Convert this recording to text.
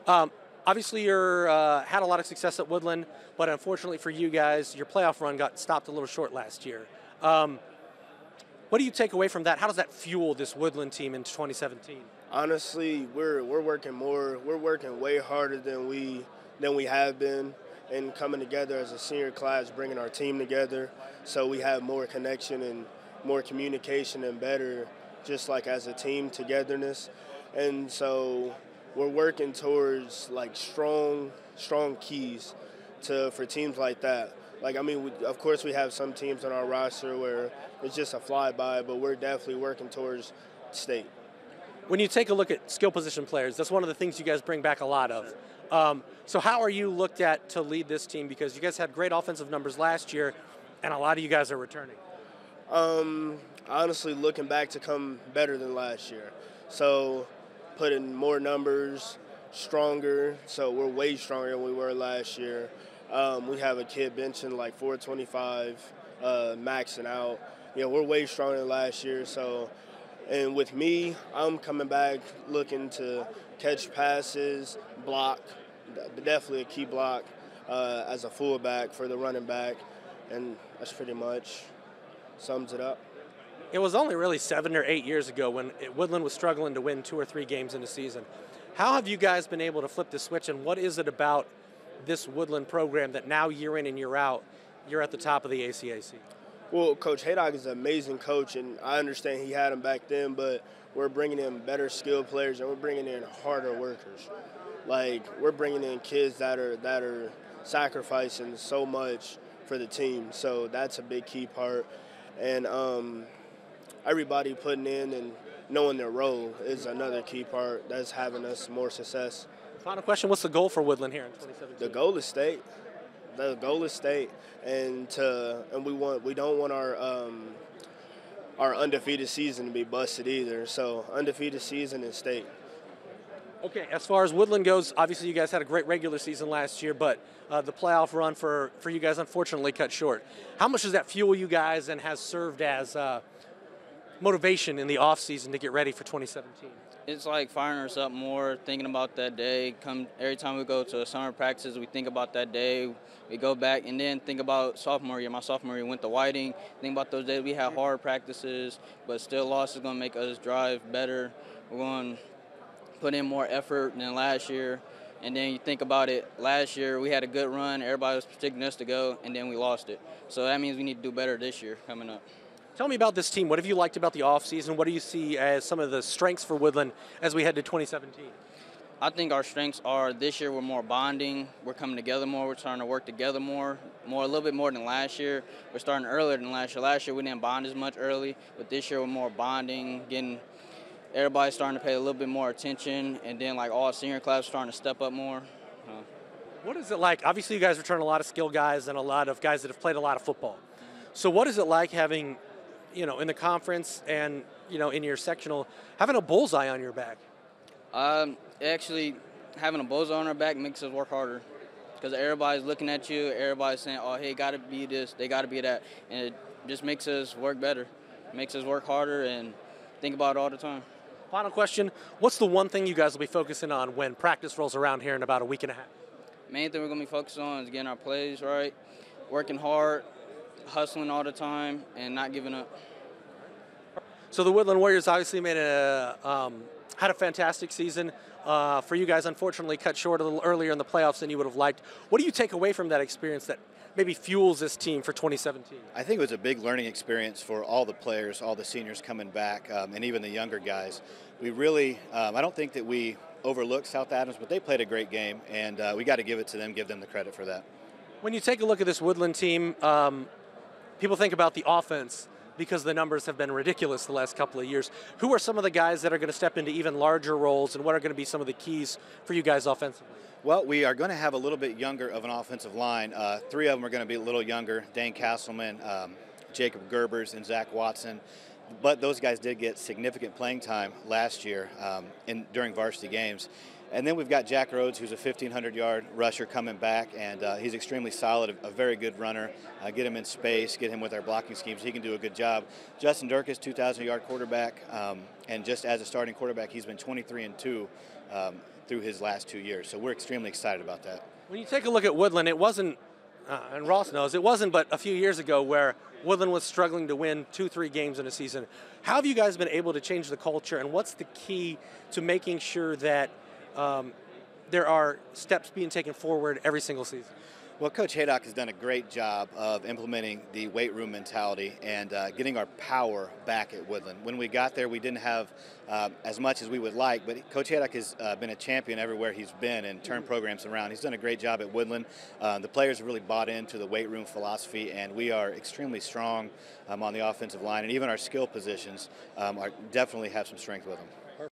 Um, Obviously, you're had a lot of success at Woodlan, but unfortunately for you guys, your playoff run got stopped a little short last year. Um, what do you take away from that? How does that fuel this Woodlan team into 2017? Honestly, we're working more. We're working way harder than we have been, and coming together as a senior class, bringing our team together, so we have more connection and more communication and better, just like as a team togetherness, and so we're working towards like strong keys for teams like that. Like, I mean, of course, we have some teams on our roster where it's just a flyby, but we're definitely working towards state. When you take a look at skill position players, that's one of the things you guys bring back a lot of. So how are you looked at to lead this team? Because you guys had great offensive numbers last year, and a lot of you guys are returning. Honestly, looking back to come better than last year. So put in more numbers, stronger. So we're way stronger than we were last year. We have a kid benching like 425, maxing out. We're way stronger than last year. So, and with me, I'm coming back looking to catch passes, block, definitely a key block as a fullback for the running back, and that's pretty much sums it up. It was only really 7 or 8 years ago when Woodland was struggling to win 2 or 3 games in a season. How have you guys been able to flip the switch, and what is it about this Woodland program that now year in and year out, you're at the top of the ACAC? Well, Coach Haydock is an amazing coach, and I understand he had him back then, but we're bringing in better skilled players, and we're bringing in harder workers. Like, we're bringing in kids that are sacrificing so much for the team, so that's a big key part. And everybody putting in and knowing their role is another key part that's having us more success. Final question, what's the goal for Woodland here in 2017? The goal is state. The goal is state, and we don't want our undefeated season to be busted either. So undefeated season and state. Okay, as far as Woodland goes, obviously you guys had a great regular season last year, but the playoff run for you guys unfortunately cut short. How much does that fuel you guys and has served as motivation in the off season to get ready for 2017? It's like firing us up more, thinking about that day. Every time we go to summer practices, we think about that day. We go back and then think about sophomore year. My sophomore year went to Whiting. Think about those days we had hard practices, but still loss is going to make us drive better. We're going to put in more effort than last year. And then you think about it, last year we had a good run. Everybody was predicting us to go, and then we lost it. So that means we need to do better this year coming up. Tell me about this team. What have you liked about the offseason? What do you see as some of the strengths for Woodland as we head to 2017? I think our strengths are this year we're more bonding. We're coming together more. We're starting to work together more, a little bit more than last year. We're starting earlier than last year. Last year we didn't bond as much early, but this year we're more bonding, everybody's starting to pay a little bit more attention, and then like all senior class starting to step up more. What is it like? Obviously you guys return a lot of skill guys and a lot of guys that have played a lot of football. So what is it like having, in the conference and, in your sectional, having a bullseye on your back? Actually, having a bullseye on our back makes us work harder because everybody's looking at you. Everybody's saying, oh, hey, got to be this, they got to be that. And it just makes us work better. It makes us work harder and think about it all the time. Final question, what's the one thing you guys will be focusing on when practice rolls around here in about a week and a half? Main thing we're going to be focused on is getting our plays right, working hard, hustling all the time, and not giving up. So the Woodland Warriors obviously had a fantastic season. For you guys, unfortunately, cut short a little earlier in the playoffs than you would have liked. What do you take away from that experience that maybe fuels this team for 2017? I think it was a big learning experience for all the players, all the seniors coming back, and even the younger guys. We really, I don't think that we overlooked South Adams, but they played a great game, and we got to give it to them, give them the credit for that. When you take a look at this Woodland team, people think about the offense because the numbers have been ridiculous the last couple of years. Who are some of the guys that are going to step into even larger roles, and what are going to be some of the keys for you guys offensively? Well, we are going to have a little bit younger of an offensive line. 3 of them are going to be a little younger, Dane Castleman, Jacob Gerbers, and Zach Watson. But those guys did get significant playing time last year during varsity games. And then we've got Jack Rhodes, who's a 1,500-yard rusher coming back, and he's extremely solid, a very good runner. Get him in space, get him with our blocking schemes. He can do a good job. Justin Durkis, 2,000-yard quarterback, and just as a starting quarterback, he's been 23-2 through his last 2 years. So we're extremely excited about that. When you take a look at Woodlan, it wasn't, and Ross knows, it wasn't but a few years ago where Woodlan was struggling to win 2-3 games in a season. How have you guys been able to change the culture, and what's the key to making sure that there are steps being taken forward every single season? Well, Coach Haydock has done a great job of implementing the weight room mentality and getting our power back at Woodlan. When we got there, we didn't have as much as we would like, but Coach Haydock has been a champion everywhere he's been and turned programs around. He's done a great job at Woodlan. The players have really bought into the weight room philosophy, and we are extremely strong on the offensive line, and even our skill positions definitely have some strength with them.